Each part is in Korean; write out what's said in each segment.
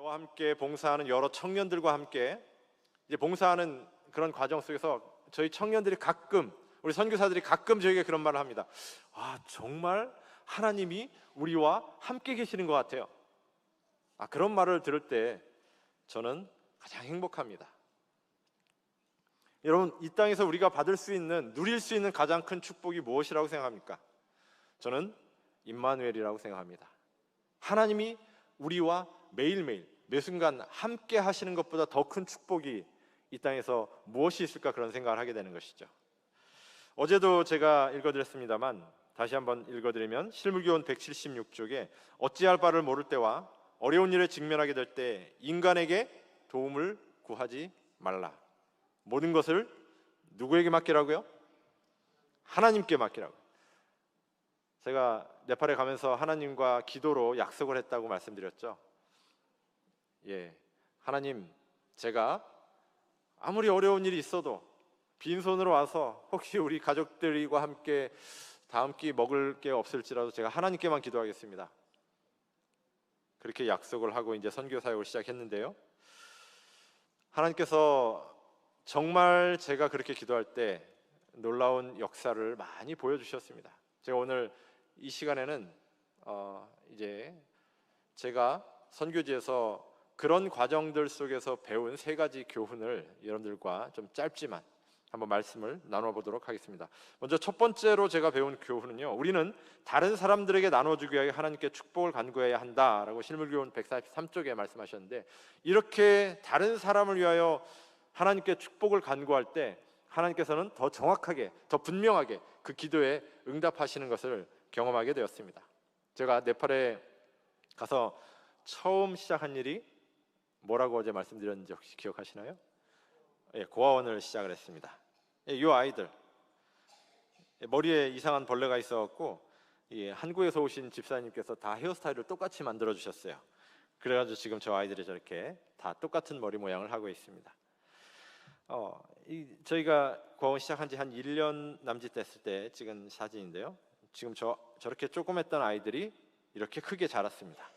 저와 함께 봉사하는 여러 청년들과 함께 이제 봉사하는 그런 과정 속에서 저희 청년들이 가끔, 우리 선교사들이 가끔 저에게 그런 말을 합니다. 정말 하나님이 우리와 함께 계시는 것 같아요. 그런 말을 들을 때 저는 가장 행복합니다. 여러분, 이 땅에서 우리가 받을 수 있는, 누릴 수 있는 가장 큰 축복이 무엇이라고 생각합니까? 저는 임마누엘이라고 생각합니다. 하나님이 우리와 매일매일 매 순간 함께 하시는 것보다 더 큰 축복이 이 땅에서 무엇이 있을까, 그런 생각을 하게 되는 것이죠. 어제도 제가 읽어드렸습니다만 다시 한번 읽어드리면, 실무기원 176쪽에 어찌할 바를 모를 때와 어려운 일에 직면하게 될 때 인간에게 도움을 구하지 말라. 모든 것을 누구에게 맡기라고요? 하나님께 맡기라고. 제가 네팔에 가면서 하나님과 기도로 약속을 했다고 말씀드렸죠. 하나님, 제가 아무리 어려운 일이 있어도 빈손으로 와서 혹시 우리 가족들과 함께 다음 끼 먹을 게 없을지라도 제가 하나님께만 기도하겠습니다. 그렇게 약속을 하고 이제 선교 사역을 시작했는데요, 하나님께서 정말 제가 그렇게 기도할 때 놀라운 역사를 많이 보여주셨습니다. 제가 오늘 이 시간에는 이제 제가 선교지에서 그런 과정들 속에서 배운 3가지 교훈을 여러분들과 좀 짧지만 한번 말씀을 나눠보도록 하겠습니다. 먼저 첫 번째로 제가 배운 교훈은요, 우리는 다른 사람들에게 나눠주기 위해 하나님께 축복을 간구해야 한다라고 실무기원 143쪽에 말씀하셨는데, 이렇게 다른 사람을 위하여 하나님께 축복을 간구할 때 하나님께서는 더 정확하게, 더 분명하게 그 기도에 응답하시는 것을 경험하게 되었습니다. 제가 네팔에 가서 처음 시작한 일이 뭐라고 어제 말씀드렸는지 혹시 기억하시나요? 고아원을 시작을 했습니다. 이 아이들, 머리에 이상한 벌레가 있어갖고 한국에서 오신 집사님께서 다 헤어스타일을 똑같이 만들어 주셨어요. 그래가지고 지금 저 아이들이 저렇게 다 똑같은 머리 모양을 하고 있습니다. 저희가 고아원 시작한 지 한 1년 남짓 됐을 때 찍은 사진인데요, 지금 저렇게 조그맸던 아이들이 이렇게 크게 자랐습니다.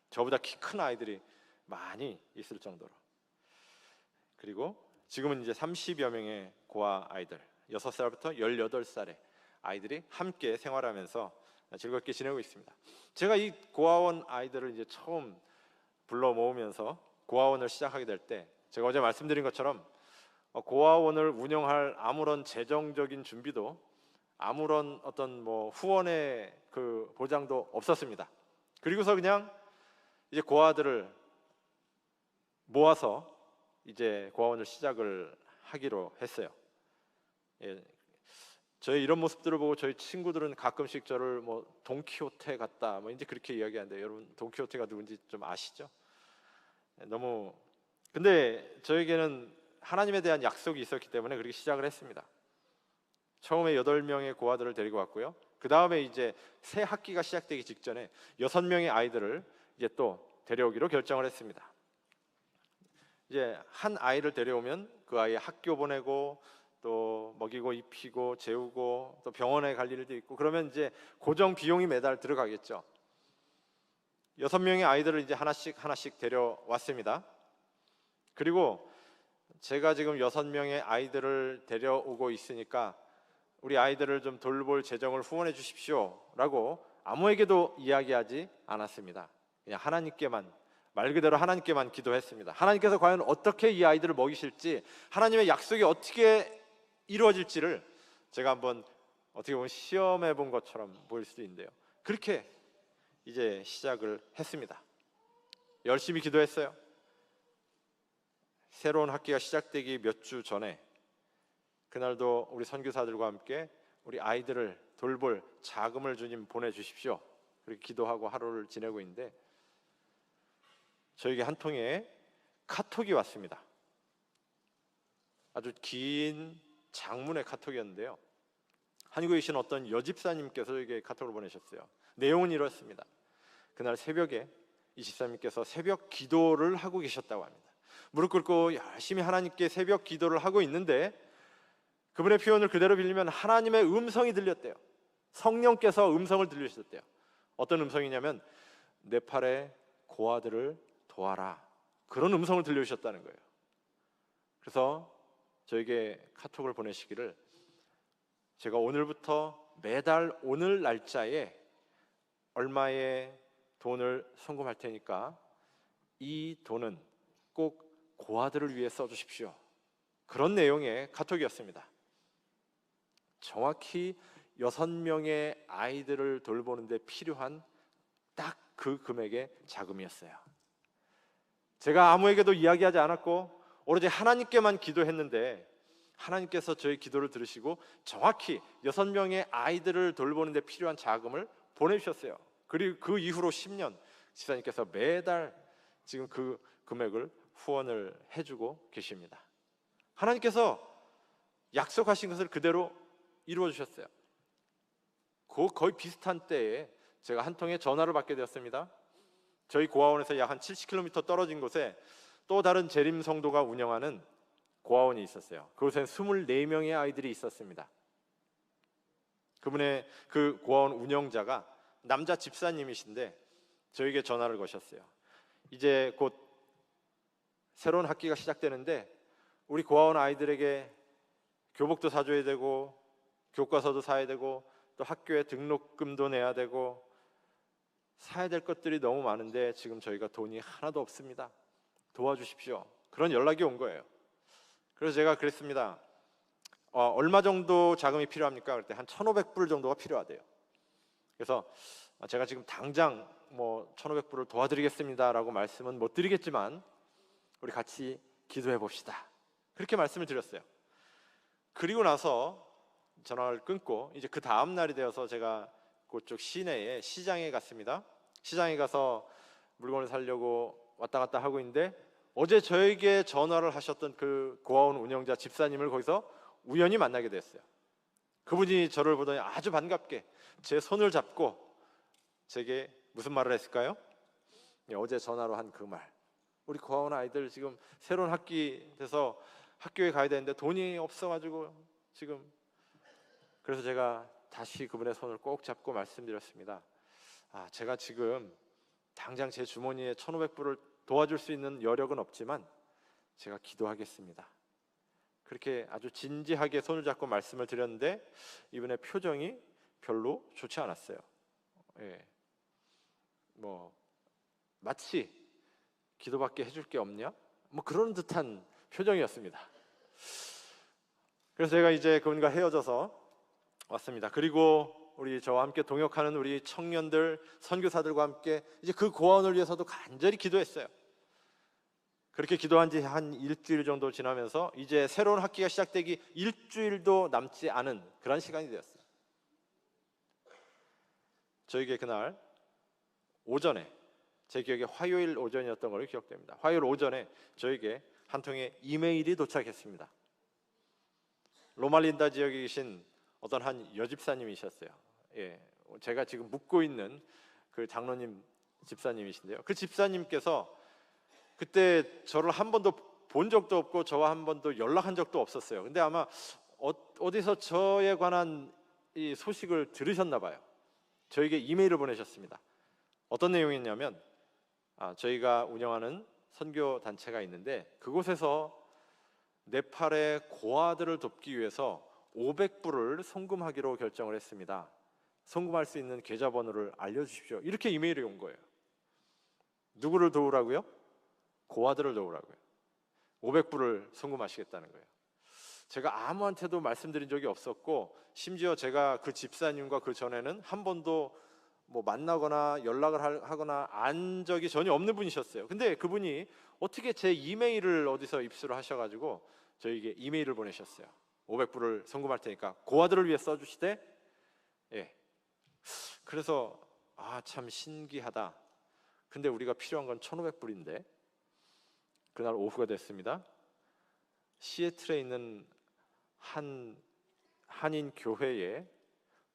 저보다 키 큰 아이들이 많이 있을 정도로. 그리고 지금은 이제 30여 명의 고아 아이들, 6살부터 18살의 아이들이 함께 생활하면서 즐겁게 지내고 있습니다. 제가 이 고아원 아이들을 이제 처음 불러 모으면서 고아원을 시작하게 될 때, 제가 어제 말씀드린 것처럼 고아원을 운영할 아무런 재정적인 준비도, 아무런 어떤 후원의 그 보장도 없었습니다. 그리고서 그냥 이제 고아들을 모아서 이제 고아원을 시작을 하기로 했어요. 저희 이런 모습들을 보고 저희 친구들은 가끔씩 저를 돈키호테 같다 이제 그렇게 이야기하는데, 여러분 돈키호테가 누군지 좀 아시죠? 근데 저에게는 하나님에 대한 약속이 있었기 때문에 그렇게 시작을 했습니다. 처음에 8명의 고아들을 데리고 왔고요, 그 다음에 이제 새 학기가 시작되기 직전에 6명의 아이들을 이제 또 데려오기로 결정을 했습니다. 이제 한 아이를 데려오면 그 아이 학교 보내고 또 먹이고 입히고 재우고 또 병원에 갈 일도 있고, 그러면 이제 고정 비용이 매달 들어가겠죠. 6명의 아이들을 이제 하나씩 데려왔습니다. 그리고 제가 지금 6명의 아이들을 데려오고 있으니까 우리 아이들을 좀 돌볼 재정을 후원해 주십시오 라고 아무에게도 이야기하지 않았습니다. 그냥 하나님께만, 말 그대로 하나님께만 기도했습니다. 하나님께서 과연 어떻게 이 아이들을 먹이실지, 하나님의 약속이 어떻게 이루어질지를 제가 한번 어떻게 보면 시험해 본 것처럼 보일 수도 있는데요, 그렇게 이제 시작을 했습니다. 열심히 기도했어요. 새로운 학기가 시작되기 몇 주 전에, 그날도 우리 선교사들과 함께 우리 아이들을 돌볼 자금을 주님 보내주십시오, 그렇게 기도하고 하루를 지내고 있는데, 저에게 한 통의 카톡이 왔습니다. 아주 긴 장문의 카톡이었는데요, 한국에 계신 어떤 여집사님께서 저에게 카톡을 보내셨어요. 내용은 이렇습니다. 그날 새벽에 이 집사님께서 새벽 기도를 하고 계셨다고 합니다. 무릎 꿇고 열심히 하나님께 새벽 기도를 하고 있는데, 그분의 표현을 그대로 빌리면 하나님의 음성이 들렸대요. 성령께서 음성을 들리셨대요. 어떤 음성이냐면, 네팔의 고아들을 도와라 그런 음성을 들려주셨다는 거예요. 그래서 저에게 카톡을 보내시기를, 제가 오늘부터 매달 오늘 날짜에 얼마의 돈을 송금할 테니까 이 돈은 꼭 고아들을 위해 써주십시오. 그런 내용의 카톡이었습니다. 정확히 6명의 아이들을 돌보는 데 필요한 딱 그 금액의 자금이었어요. 제가 아무에게도 이야기하지 않았고 오로지 하나님께만 기도했는데 하나님께서 저의 기도를 들으시고 정확히 6명의 아이들을 돌보는 데 필요한 자금을 보내주셨어요. 그리고 그 이후로 10년 집사님께서 매달 지금 그 금액을 후원을 해주고 계십니다. 하나님께서 약속하신 것을 그대로 이루어 주셨어요. 거의 비슷한 때에 제가 한 통의 전화를 받게 되었습니다. 저희 고아원에서 약 한 70km 떨어진 곳에 또 다른 재림 성도가 운영하는 고아원이 있었어요. 그곳엔 24명의 아이들이 있었습니다. 그분의 그 고아원 운영자가 남자 집사님이신데 저에게 전화를 거셨어요. 이제 곧 새로운 학기가 시작되는데 우리 고아원 아이들에게 교복도 사줘야 되고 교과서도 사야 되고 또 학교에 등록금도 내야 되고 사야 될 것들이 너무 많은데 지금 저희가 돈이 하나도 없습니다. 도와주십시오. 그런 연락이 온 거예요. 그래서 제가 그랬습니다. 얼마 정도 자금이 필요합니까? 그럴 때 한 1,500불 정도가 필요하대요. 그래서 제가 지금 당장 1,500불을 도와드리겠습니다라고 말씀은 못 드리겠지만 우리 같이 기도해 봅시다. 그렇게 말씀을 드렸어요. 그리고 나서 전화를 끊고 이제 그 다음 날이 되어서 제가 그쪽 시내에 시장에 갔습니다. 시장에 가서 물건을 사려고 왔다 갔다 하고 있는데 어제 저에게 전화를 하셨던 그 고아원 운영자 집사님을 거기서 우연히 만나게 됐어요. 그분이 저를 보더니 아주 반갑게 제 손을 잡고 제게 무슨 말을 했을까요? 어제 전화로 한 그 말. 우리 고아원 아이들 지금 새로운 학기 돼서 학교에 가야 되는데 돈이 없어가지고 지금. 그래서 제가 다시 그분의 손을 꼭 잡고 말씀드렸습니다. 제가 지금 당장 제 주머니에 1,500불을 도와줄 수 있는 여력은 없지만 제가 기도하겠습니다. 그렇게 아주 진지하게 손을 잡고 말씀을 드렸는데 이분의 표정이 별로 좋지 않았어요. 마치 기도밖에 해줄 게 없냐? 그런 듯한 표정이었습니다. 그래서 제가 이제 그분과 헤어져서 왔습니다. 그리고 우리 저와 함께 동역하는 우리 청년들, 선교사들과 함께 이제 그 고아원을 위해서도 간절히 기도했어요. 그렇게 기도한 지 한 일주일 정도 지나면서 이제 새로운 학기가 시작되기 일주일도 남지 않은 그런 시간이 되었어요. 저에게 그날 오전에, 제 기억에 화요일 오전이었던 걸로 기억됩니다. 화요일 오전에 저에게 한 통의 이메일이 도착했습니다. 로말린다 지역에 계신 어떤 한 여집사님이셨어요. 제가 지금 묵고 있는 그 장로님 집사님이신데요. 그 집사님께서 그때 저를 한 번도 본 적도 없고 저와 한 번도 연락한 적도 없었어요. 근데 아마 어디서 저에 관한 이 소식을 들으셨나 봐요. 저에게 이메일을 보내셨습니다. 어떤 내용이었냐면 저희가 운영하는 선교 단체가 있는데 그곳에서 네팔의 고아들을 돕기 위해서 500불을 송금하기로 결정을 했습니다. 송금할 수 있는 계좌번호를 알려주십시오. 이렇게 이메일이 온 거예요. 누구를 도우라고요? 고아들을 도우라고요. 500불을 송금하시겠다는 거예요. 제가 아무한테도 말씀드린 적이 없었고 심지어 제가 그 집사님과 그 전에는 한 번도 만나거나 연락을 하거나 안 적이 전혀 없는 분이셨어요. 근데 그분이 어떻게 제 이메일을 어디서 입수를 하셔가지고 저에게 이메일을 보내셨어요. 500불을 송금할 테니까 고아들을 위해 써주시되. 그래서 참 신기하다. 근데 우리가 필요한 건 1,500불인데 그날 오후가 됐습니다. 시애틀에 있는 한 한인 교회의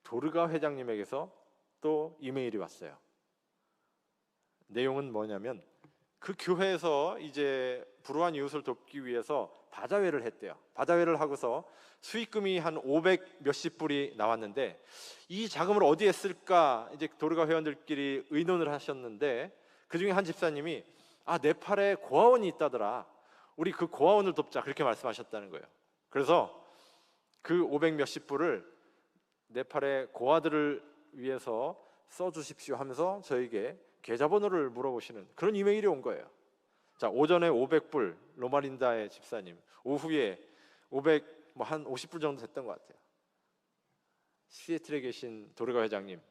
도르가 회장님에게서 또 이메일이 왔어요. 내용은 뭐냐면 그 교회에서 이제 불우한 이웃을 돕기 위해서 바자회를 했대요. 바자회를 하고서 수익금이 한 500 몇십 불이 나왔는데 이 자금을 어디에 쓸까 이제 도르가 회원들끼리 의논을 하셨는데 그 중에 한 집사님이 아, 네팔에 고아원이 있다더라. 우리 그 고아원을 돕자. 그렇게 말씀하셨다는 거예요. 그래서 그 500 몇십 불을 네팔의 고아들을 위해서 써주십시오 하면서 저에게 계좌번호를 물어보시는 그런 이메일이 온 거예요. 자, 오전에 500불 로마린다의 집사님, 오후에 500 뭐 한 50불 정도 됐던 것 같아요. 시애틀에 계신 도르가 회장님,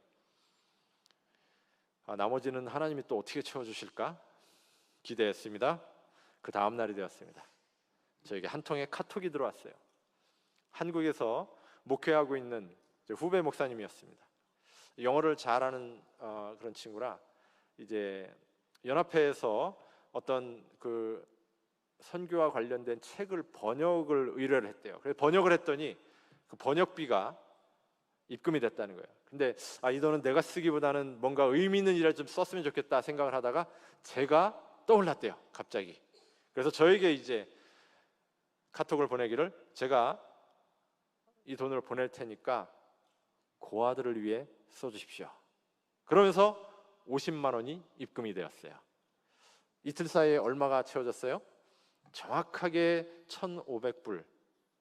나머지는 하나님이 또 어떻게 채워주실까 기대했습니다. 그 다음 날이 되었습니다. 저에게 한 통의 카톡이 들어왔어요. 한국에서 목회하고 있는 후배 목사님이었습니다. 영어를 잘하는 그런 친구라 이제 연합회에서 어떤 그 선교와 관련된 책을 번역을 의뢰를 했대요. 그래서 번역을 했더니 그 번역비가 입금이 됐다는 거예요. 근데 이 돈은 내가 쓰기보다는 뭔가 의미 있는 일을 좀 썼으면 좋겠다 생각을 하다가 제가 떠올랐대요, 갑자기. 그래서 저에게 이제 카톡을 보내기를, 제가 이 돈을 보낼 테니까 고아들을 위해 써주십시오. 그러면서 50만 원이 입금이 되었어요. 이틀 사이에 얼마가 채워졌어요? 정확하게 1,500불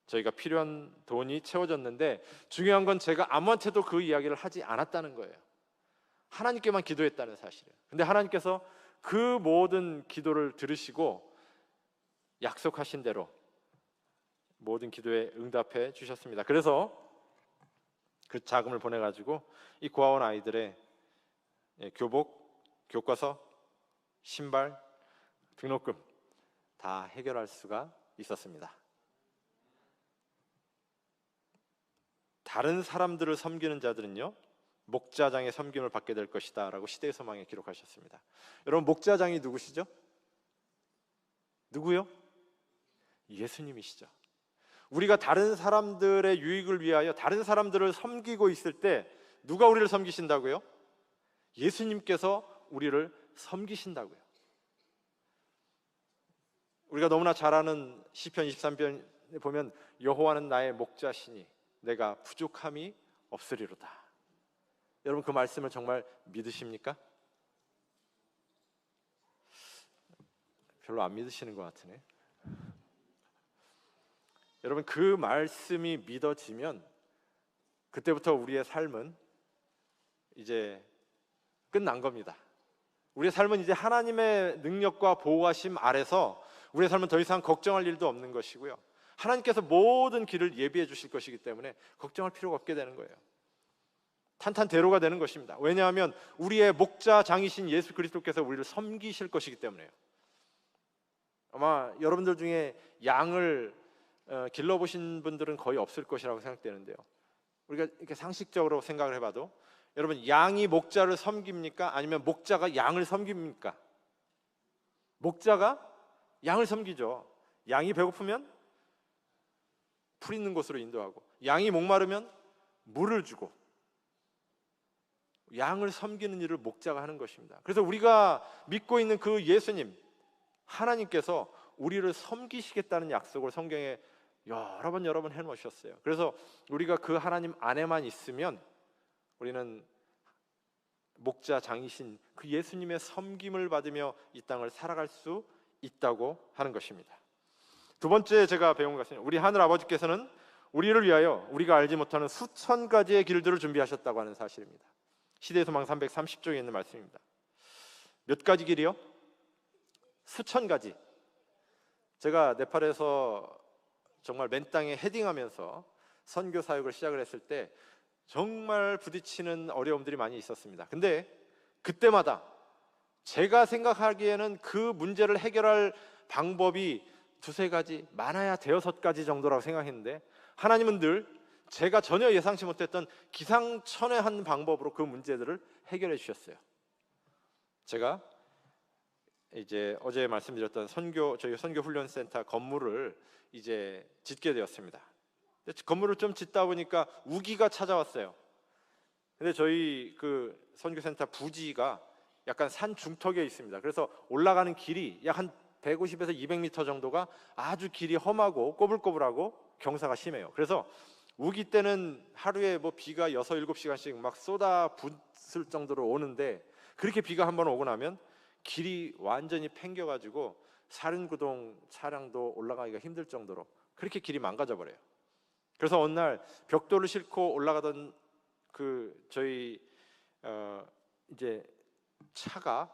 저희가 필요한 돈이 채워졌는데, 중요한 건 제가 아무한테도 그 이야기를 하지 않았다는 거예요. 하나님께만 기도했다는 사실이에요. 근데 하나님께서 그 모든 기도를 들으시고 약속하신 대로 모든 기도에 응답해 주셨습니다. 그래서 그 자금을 보내가지고 이 고아원 아이들의 교복, 교과서, 신발, 등록금 다 해결할 수가 있었습니다. 다른 사람들을 섬기는 자들은요, 목자장의 섬김을 받게 될 것이다 라고 시대의 소망에 기록하셨습니다. 여러분, 목자장이 누구시죠? 누구요? 예수님이시죠. 우리가 다른 사람들의 유익을 위하여 다른 사람들을 섬기고 있을 때 누가 우리를 섬기신다고요? 예수님께서 우리를 섬기신다고요. 우리가 너무나 잘 아는 시편 23편에 보면 여호와는 나의 목자시니 내가 부족함이 없으리로다. 여러분, 그 말씀을 정말 믿으십니까? 별로 안 믿으시는 것 같으네. 여러분, 그 말씀이 믿어지면 그때부터 우리의 삶은 이제 끝난 겁니다. 우리의 삶은 이제 하나님의 능력과 보호하심 아래서 우리의 삶은 더 이상 걱정할 일도 없는 것이고요, 하나님께서 모든 길을 예비해 주실 것이기 때문에 걱정할 필요가 없게 되는 거예요. 탄탄대로가 되는 것입니다. 왜냐하면 우리의 목자장이신 예수 그리스도께서 우리를 섬기실 것이기 때문에요. 아마 여러분들 중에 양을 길러보신 분들은 거의 없을 것이라고 생각되는데요, 우리가 이렇게 상식적으로 생각을 해봐도 여러분, 양이 목자를 섬깁니까? 아니면 목자가 양을 섬깁니까? 목자가 양을 섬기죠. 양이 배고프면 풀 있는 곳으로 인도하고, 양이 목마르면 물을 주고, 양을 섬기는 일을 목자가 하는 것입니다. 그래서 우리가 믿고 있는 그 예수님, 하나님께서 우리를 섬기시겠다는 약속을 성경에 여러 번 해놓으셨어요. 그래서 우리가 그 하나님 안에만 있으면 우리는 목자장이신 그 예수님의 섬김을 받으며 이 땅을 살아갈 수 있다고 하는 것입니다. 두 번째 제가 배운 것은, 우리 하늘 아버지께서는 우리를 위하여 우리가 알지 못하는 수천 가지의 길들을 준비하셨다고 하는 사실입니다. 시대의 소망 330쪽에 있는 말씀입니다. 몇 가지 길이요? 수천 가지. 제가 네팔에서 정말 맨 땅에 헤딩하면서 선교 사역을 시작을 했을 때 정말 부딪히는 어려움들이 많이 있었습니다. 근데 그때마다 제가 생각하기에는 그 문제를 해결할 방법이 두세 가지, 많아야 대여섯 가지 정도라고 생각했는데, 하나님은 늘 제가 전혀 예상치 못했던 기상천외한 방법으로 그 문제들을 해결해 주셨어요. 제가 이제 어제 말씀드렸던 저희 선교 훈련센터 건물을 이제 짓게 되었습니다. 건물을 좀 짓다 보니까 우기가 찾아왔어요. 근데 저희 그 선교센터 부지가 약간 산 중턱에 있습니다. 그래서 올라가는 길이 약 한 150에서 200m 정도가 아주 길이 험하고 꼬불꼬불하고 경사가 심해요. 그래서 우기 때는 하루에 뭐 비가 6, 7시간씩 막 쏟아붓을 정도로 오는데, 그렇게 비가 한번 오고 나면 길이 완전히 팽겨가지고 사륜구동 차량도 올라가기가 힘들 정도로 그렇게 길이 망가져 버려요. 그래서 어느 날 벽돌을 싣고 올라가던 저희 이제 차가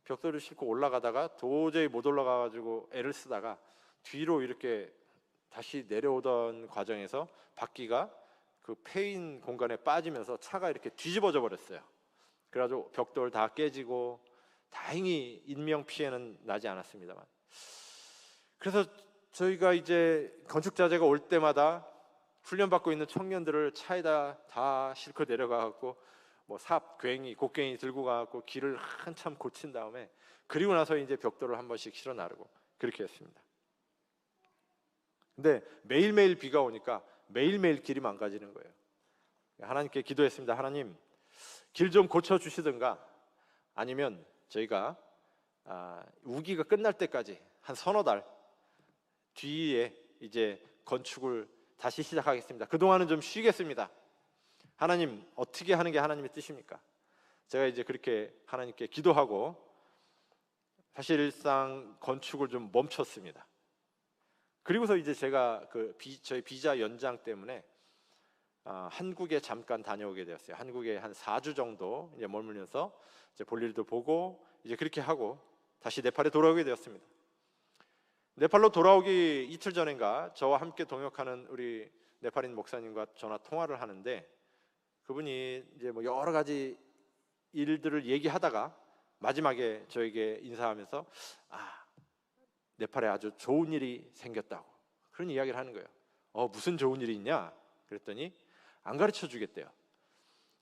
벽돌을 싣고 올라가다가 도저히 못 올라가가지고 애를 쓰다가 뒤로 이렇게 다시 내려오던 과정에서 바퀴가 그 패인 공간에 빠지면서 차가 이렇게 뒤집어져 버렸어요. 그래가지고 벽돌 다 깨지고 다행히 인명 피해는 나지 않았습니다만, 그래서 저희가 이제 건축 자재가 올 때마다 훈련받고 있는 청년들을 차에다 다 싣고 내려가갖고 뭐 삽, 괭이, 곡괭이 들고 가갖고 길을 한참 고친 다음에 그리고 나서 이제 벽돌을 한 번씩 실어 나르고 그렇게 했습니다. 근데 매일매일 비가 오니까 매일매일 길이 망가지는 거예요. 하나님께 기도했습니다. 하나님, 길 좀 고쳐주시든가 아니면 저희가 우기가 끝날 때까지 한 서너 달 뒤에 이제 건축을 다시 시작하겠습니다. 그동안은 좀 쉬겠습니다. 하나님, 어떻게 하는 게 하나님의 뜻입니까? 제가 이제 그렇게 하나님께 기도하고 사실상 건축을 좀 멈췄습니다. 그리고서 이제 제가 저희 비자 연장 때문에 한국에 잠깐 다녀오게 되었어요. 한국에 한 4주 정도 이제 머물면서 이제 볼일도 보고 이제 그렇게 하고 다시 네팔에 돌아오게 되었습니다. 네팔로 돌아오기 이틀 전인가 저와 함께 동역하는 우리 네팔인 목사님과 전화 통화를 하는데, 그분이 이제 뭐 여러 가지 일들을 얘기하다가 마지막에 저에게 인사하면서 네팔에 아주 좋은 일이 생겼다고 그런 이야기를 하는 거예요. 무슨 좋은 일이 있냐? 그랬더니 안 가르쳐 주겠대요.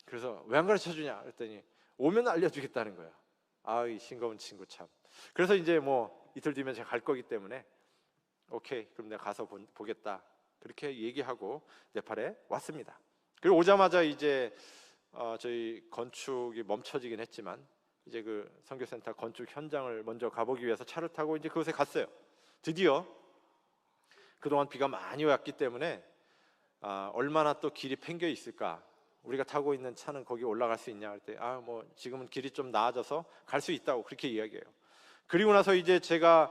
그래서 왜 안 가르쳐 주냐? 그랬더니 오면 알려주겠다는 거예요. 이 싱거운 친구 참. 그래서 이제 뭐 이틀 뒤면 제가 갈 거기 때문에 오케이, 그럼 내가 가서 보겠다. 그렇게 얘기하고 네팔에 왔습니다. 그리고 오자마자 이제 저희 건축이 멈춰지긴 했지만 이제 그 선교센터 건축 현장을 먼저 가보기 위해서 차를 타고 이제 그곳에 갔어요. 드디어 그동안 비가 많이 왔기 때문에 얼마나 또 길이 팽겨 있을까, 우리가 타고 있는 차는 거기 올라갈 수 있냐 할 때 뭐 지금은 길이 좀 나아져서 갈 수 있다고 그렇게 이야기해요. 그리고 나서 이제 제가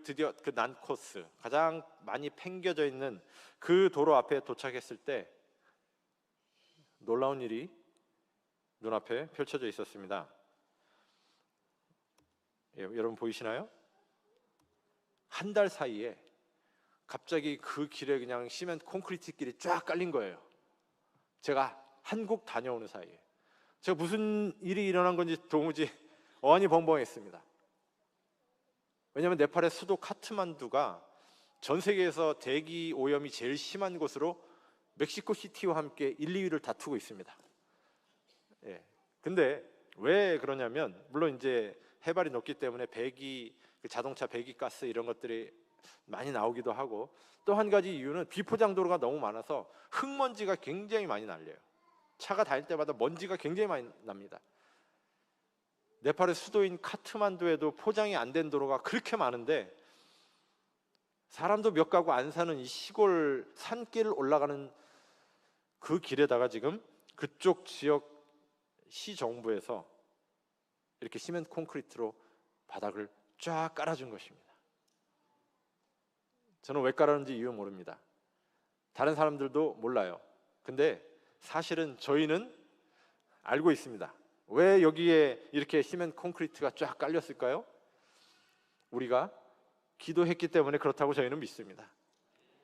드디어 그 난 코스 가장 많이 팽겨져 있는 그 도로 앞에 도착했을 때 놀라운 일이 눈앞에 펼쳐져 있었습니다. 여러분 보이시나요? 한 달 사이에 갑자기 그 길에 그냥 시멘트 콘크리트 길이 쫙 깔린 거예요. 제가 한국 다녀오는 사이에 제가 무슨 일이 일어난 건지 도무지 어안이 벙벙했습니다. 왜냐하면 네팔의 수도 카트만두가 전 세계에서 대기 오염이 제일 심한 곳으로 멕시코 시티와 함께 1, 2위를 다투고 있습니다. 근데 왜 그러냐면 물론 이제 해발이 높기 때문에 자동차 배기가스 이런 것들이 많이 나오기도 하고, 또 한 가지 이유는 비포장도로가 너무 많아서 흙먼지가 굉장히 많이 날려요. 차가 다닐 때마다 먼지가 굉장히 많이 납니다. 네팔의 수도인 카트만두에도 포장이 안 된 도로가 그렇게 많은데 사람도 몇 가구 안 사는 이 시골 산길을 올라가는 그 길에다가 지금 그쪽 지역 시정부에서 이렇게 시멘트 콘크리트로 바닥을 쫙 깔아준 것입니다. 저는 왜 깔았는지 이유 모릅니다. 다른 사람들도 몰라요. 근데 사실은 저희는 알고 있습니다. 왜 여기에 이렇게 시멘트 콘크리트가 쫙 깔렸을까요? 우리가 기도했기 때문에 그렇다고 저희는 믿습니다.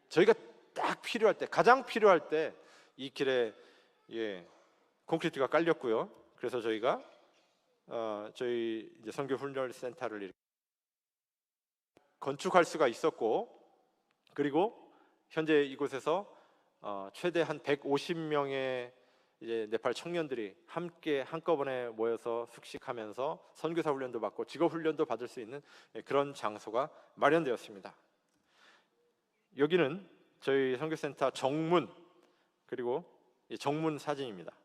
저희가 딱 필요할 때, 가장 필요할 때 이 길에 콘크리트가 깔렸고요. 그래서 저희가 저희 이제 선교 훈련 센터를 이렇게 건축할 수가 있었고, 그리고 현재 이곳에서 최대 한 150명의 이제 네팔 청년들이 함께 한꺼번에 모여서 숙식하면서 선교사 훈련도 받고 직업 훈련도 받을 수 있는 그런 장소가 마련되었습니다. 여기는 저희 선교센터 정문, 그리고 정문 사진입니다.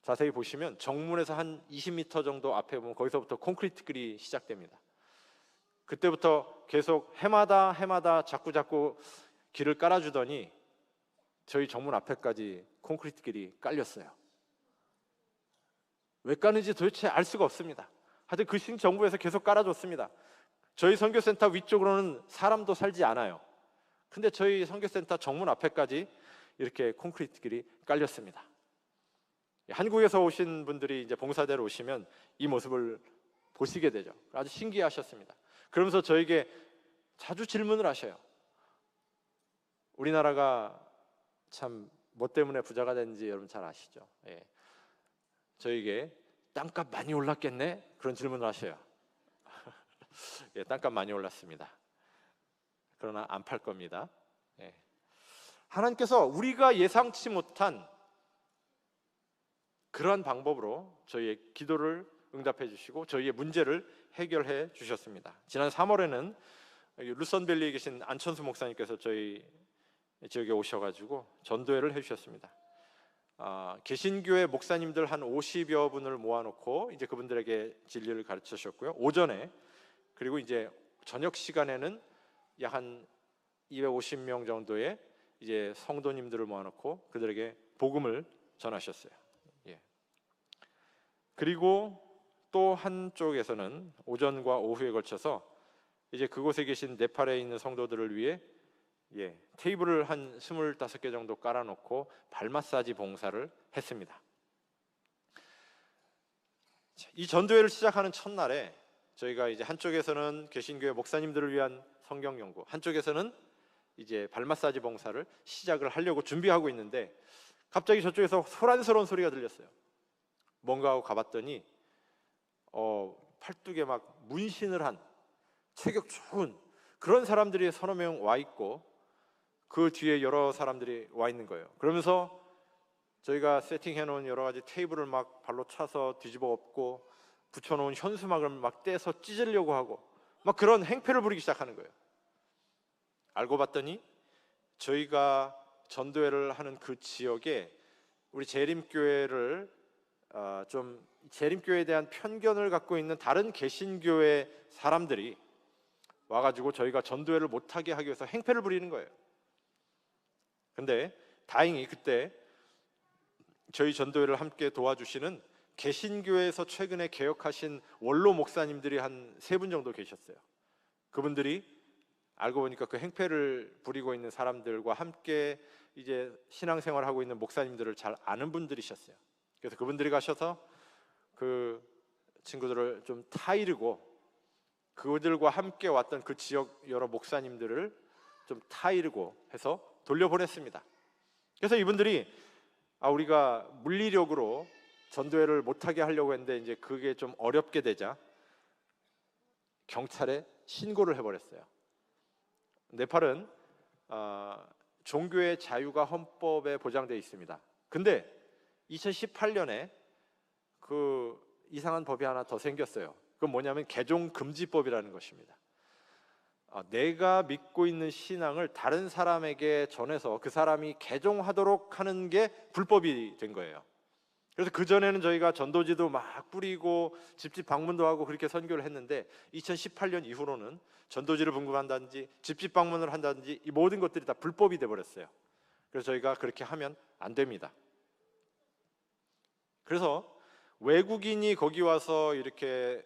자세히 보시면 정문에서 한 20m 정도 앞에 보면 거기서부터 콘크리트 길이 시작됩니다. 그때부터 계속 해마다 자꾸 길을 깔아주더니 저희 정문 앞에까지 콘크리트 길이 깔렸어요. 왜 까는지 도대체 알 수가 없습니다. 하여튼 그 신정부에서 계속 깔아줬습니다. 저희 선교센터 위쪽으로는 사람도 살지 않아요. 근데 저희 선교센터 정문 앞에까지 이렇게 콘크리트 길이 깔렸습니다. 한국에서 오신 분들이 이제 봉사대로 오시면 이 모습을 보시게 되죠. 아주 신기하셨습니다. 그러면서 저에게 자주 질문을 하셔요. 우리나라가 참 뭐 때문에 부자가 됐는지 여러분 잘 아시죠? 예. 저에게 땅값 많이 올랐겠네? 그런 질문을 하셔요. 예, 땅값 많이 올랐습니다. 그러나 안 팔 겁니다. 예. 하나님께서 우리가 예상치 못한 그러한 방법으로 저희의 기도를 응답해 주시고 저희의 문제를 해결해 주셨습니다. 지난 3월에는 루선밸리에 계신 안천수 목사님께서 저희 지역에 오셔가지고 전도회를 해주셨습니다. 개신교회 목사님들 한 50여 분을 모아놓고 이제 그분들에게 진리를 가르쳐 주셨고요. 오전에 그리고 이제 저녁 시간에는 약 한 250명 정도의 이제 성도님들을 모아놓고 그들에게 복음을 전하셨어요. 예. 그리고 또 한쪽에서는 오전과 오후에 걸쳐서 이제 그곳에 계신 네팔에 있는 성도들을 위해 테이블을 한 25개 정도 깔아놓고 발 마사지 봉사를 했습니다. 이 전도회를 시작하는 첫날에 저희가 이제 한쪽에서는 개신교회 목사님들을 위한 성경 연구, 한쪽에서는 이제 발 마사지 봉사를 시작을 하려고 준비하고 있는데 갑자기 저쪽에서 소란스러운 소리가 들렸어요. 뭔가 하고 가봤더니 팔뚝에 막 문신을 한 체격 좋은 그런 사람들이 서너 명 와 있고 그 뒤에 여러 사람들이 와 있는 거예요. 그러면서 저희가 세팅해 놓은 여러 가지 테이블을 막 발로 차서 뒤집어 엎고 붙여놓은 현수막을 막 떼서 찢으려고 하고 막 그런 행패를 부리기 시작하는 거예요. 알고 봤더니 저희가 전도회를 하는 그 지역에 우리 재림교회를 좀 재림교회에 대한 편견을 갖고 있는 다른 개신교회 사람들이 와가지고 저희가 전도회를 못하게 하기 위해서 행패를 부리는 거예요. 근데 다행히 그때 저희 전도회를 함께 도와주시는 개신교회에서 최근에 개혁하신 원로 목사님들이 한 3분 정도 계셨어요. 그분들이 알고 보니까 그 행패를 부리고 있는 사람들과 함께 이제 신앙생활을 하고 있는 목사님들을 잘 아는 분들이셨어요. 그래서 그분들이 가셔서 그 친구들을 좀 타이르고 그들과 함께 왔던 그 지역 여러 목사님들을 좀 타이르고 해서 돌려보냈습니다. 그래서 이분들이 우리가 물리력으로 전도회를 못하게 하려고 했는데 이제 그게 좀 어렵게 되자 경찰에 신고를 해버렸어요. 네팔은 종교의 자유가 헌법에 보장되어 있습니다. 근데 2018년에 그 이상한 법이 하나 더 생겼어요. 그건 뭐냐면 개종금지법이라는 것입니다. 내가 믿고 있는 신앙을 다른 사람에게 전해서 그 사람이 개종하도록 하는 게 불법이 된 거예요. 그래서 그전에는 저희가 전도지도 막 뿌리고 집집 방문도 하고 그렇게 선교를 했는데 2018년 이후로는 전도지를 분급한다든지 집집 방문을 한다든지 이 모든 것들이 다 불법이 돼버렸어요. 그래서 저희가 그렇게 하면 안 됩니다. 그래서 외국인이 거기 와서 이렇게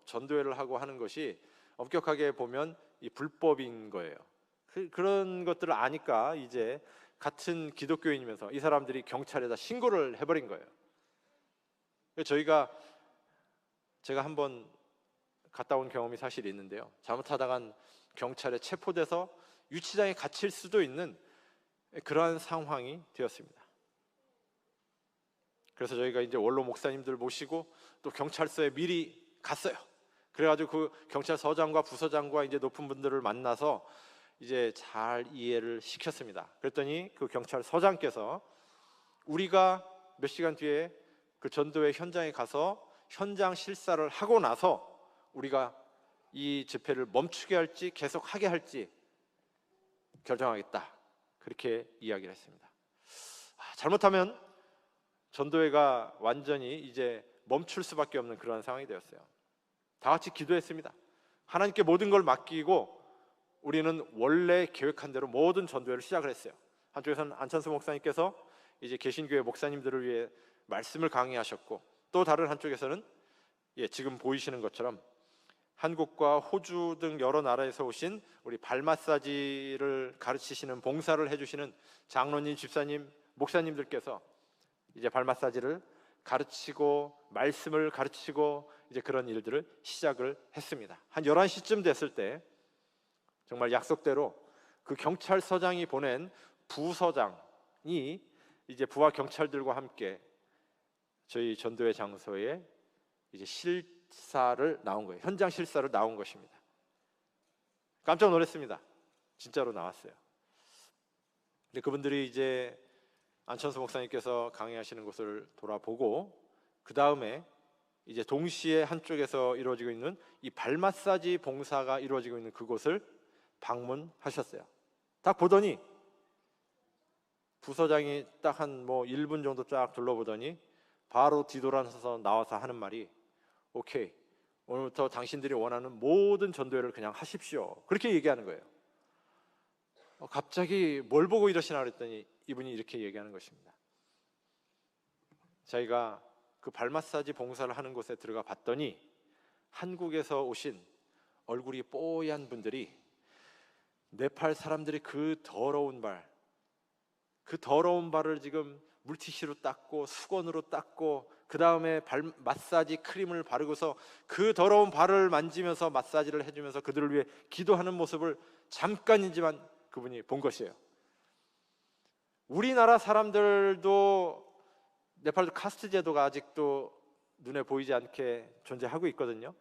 전도회를 하고 하는 것이 엄격하게 보면 이 불법인 거예요. 그런 것들을 아니까 이제 같은 기독교인이면서 이 사람들이 경찰에다 신고를 해버린 거예요. 제가 한번 갔다 온 경험이 사실 있는데요. 잘못하다간 경찰에 체포돼서 유치장에 갇힐 수도 있는 그러한 상황이 되었습니다. 그래서 저희가 이제 원로 목사님들 모시고 또 경찰서에 미리 갔어요. 그래가지고 그 경찰서장과 부서장과 이제 높은 분들을 만나서 이제 잘 이해를 시켰습니다. 그랬더니 그 경찰서장께서 우리가 몇 시간 뒤에 그 전도회 현장에 가서 현장 실사를 하고 나서 우리가 이 집회를 멈추게 할지 계속하게 할지 결정하겠다, 그렇게 이야기를 했습니다. 잘못하면 전도회가 완전히 이제 멈출 수밖에 없는 그런 상황이 되었어요. 다 같이 기도했습니다. 하나님께 모든 걸 맡기고 우리는 원래 계획한 대로 모든 전도회를 시작을 했어요. 한쪽에서는 안찬수 목사님께서 이제 개신교회 목사님들을 위해 말씀을 강의하셨고, 또 다른 한쪽에서는 지금 보이시는 것처럼 한국과 호주 등 여러 나라에서 오신 우리 발 마사지를 가르치시는 봉사를 해주시는 장로님, 집사님, 목사님들께서 이제 발 마사지를 가르치고 말씀을 가르치고 이제 그런 일들을 시작을 했습니다. 한 11시쯤 됐을 때 정말 약속대로 그 경찰서장이 보낸 부서장이 이제 부하 경찰들과 함께 저희 전도회 장소에 이제 실사를 나온 거예요. 현장 실사를 나온 것입니다. 깜짝 놀랐습니다. 진짜로 나왔어요. 근데 그분들이 이제 안천수 목사님께서 강의하시는 곳을 돌아보고 그 다음에 이제 동시에 한쪽에서 이루어지고 있는 이 발 마사지 봉사가 이루어지고 있는 그곳을 방문하셨어요. 딱 보더니 부서장이 딱 한 1분 정도 쫙 둘러보더니 바로 뒤돌아서서 나와서 하는 말이 오케이, 오늘부터 당신들이 원하는 모든 전도회를 그냥 하십시오. 그렇게 얘기하는 거예요. 갑자기 뭘 보고 이러시나 그랬더니 이분이 이렇게 얘기하는 것입니다. 자기가 그 발 마사지 봉사를 하는 곳에 들어가 봤더니 한국에서 오신 얼굴이 뽀얀 분들이 네팔 사람들이 그 더러운 발을 지금 물티슈로 닦고 수건으로 닦고 그 다음에 발 마사지 크림을 바르고서 그 더러운 발을 만지면서 마사지를 해주면서 그들을 위해 기도하는 모습을 잠깐이지만 그분이 본 것이에요. 우리나라 사람들도 네팔도 카스트 제도가 아직도 눈에 보이지 않게 존재하고 있거든요.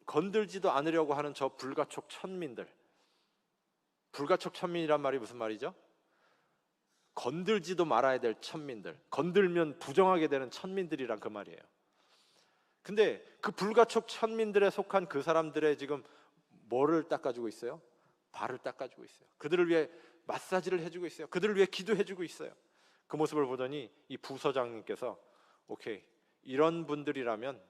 건들지도 않으려고 하는 저 불가촉 천민들. 불가촉 천민이란 말이 무슨 말이죠? 건들지도 말아야 될 천민들, 건들면 부정하게 되는 천민들이란 그 말이에요. 근데 그 불가촉 천민들에 속한 그 사람들의 지금 뭐를 닦아주고 있어요? 발을 닦아주고 있어요. 그들을 위해 마사지를 해주고 있어요. 그들을 위해 기도해주고 있어요. 그 모습을 보더니 이 부서장님께서 오케이, 이런 분들이라면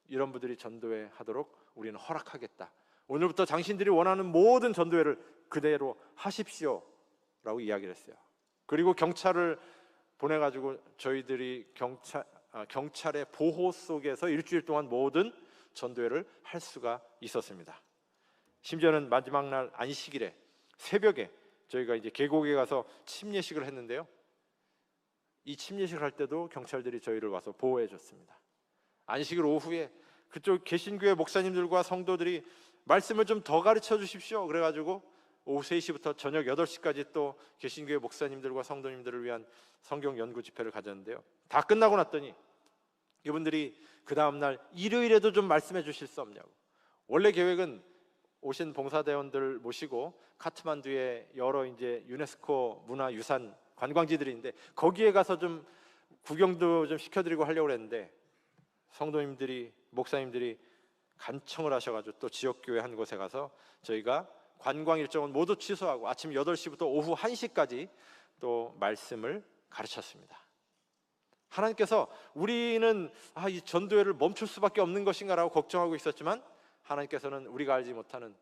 이런 분들이 전도회 하도록 우리는 허락하겠다. 오늘부터 당신들이 원하는 모든 전도회를 그대로 하십시오 라고 이야기를 했어요. 그리고 경찰을 보내가지고 저희들이 경찰의 보호 속에서 일주일 동안 모든 전도회를 할 수가 있었습니다. 심지어는 마지막 날 안식일에 새벽에 저희가 이제 계곡에 가서 침례식을 했는데요, 이 침례식을 할 때도 경찰들이 저희를 와서 보호해 줬습니다. 안식일 오후에 그쪽 개신교회 목사님들과 성도들이 말씀을 좀 더 가르쳐 주십시오 그래가지고 오후 3시부터 저녁 8시까지 또 개신교회 목사님들과 성도님들을 위한 성경 연구 집회를 가졌는데요, 다 끝나고 났더니 이분들이 그 다음날 일요일에도 좀 말씀해 주실 수 없냐고. 원래 계획은 오신 봉사대원들 모시고 카트만두에 여러 이제 유네스코 문화유산 관광지들이 있는데 거기에 가서 좀 구경도 좀 시켜드리고 하려고 했는데 성도님들이, 목사님들이 간청을 하셔가지고 또 지역교회 한 곳에 가서 저희가 관광 일정은 모두 취소하고 아침 8시부터 오후 1시까지 또 말씀을 가르쳤습니다. 하나님께서 우리는 이 전도회를 멈출 수밖에 없는 것인가 라고 걱정하고 있었지만 하나님께서는 우리가 알지 못하는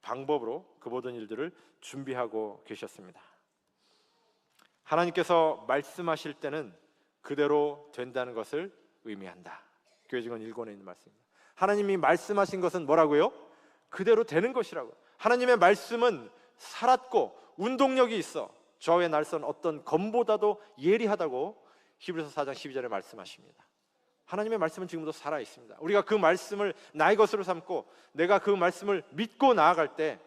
방법으로 그 모든 일들을 준비하고 계셨습니다. 하나님께서 말씀하실 때는 그대로 된다는 것을 의미한다. 교회 직원 1권에 있는 말씀입니다. 하나님이 말씀하신 것은 뭐라고요? 그대로 되는 것이라고. 하나님의 말씀은 살았고 운동력이 있어 좌우의 날선 어떤 검보다도 예리하다고 히브리서 4장 12절에 말씀하십니다. 하나님의 말씀은 지금도 살아 있습니다. 우리가 그 말씀을 나의 것으로 삼고 내가 그 말씀을 믿고 나아갈 때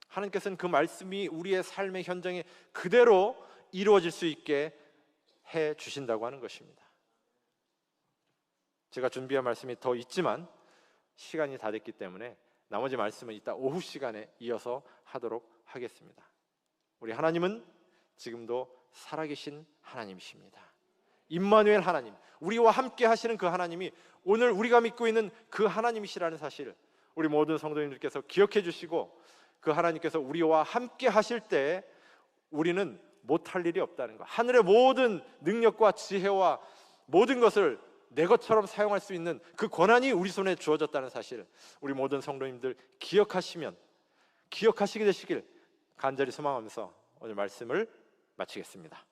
하나님께서는 그 말씀이 우리의 삶의 현장에 그대로 이루어질 수 있게 해 주신다고 하는 것입니다. 제가 준비한 말씀이 더 있지만 시간이 다 됐기 때문에 나머지 말씀은 이따 오후 시간에 이어서 하도록 하겠습니다. 우리 하나님은 지금도 살아계신 하나님이십니다. 임마누엘 하나님, 우리와 함께 하시는 그 하나님이 오늘 우리가 믿고 있는 그 하나님이시라는 사실 우리 모든 성도님들께서 기억해 주시고 그 하나님께서 우리와 함께 하실 때 우리는 못할 일이 없다는 것, 하늘의 모든 능력과 지혜와 모든 것을 내 것처럼 사용할 수 있는 그 권한이 우리 손에 주어졌다는 사실 우리 모든 성도님들 기억하시게 되시길 간절히 소망하면서 오늘 말씀을 마치겠습니다.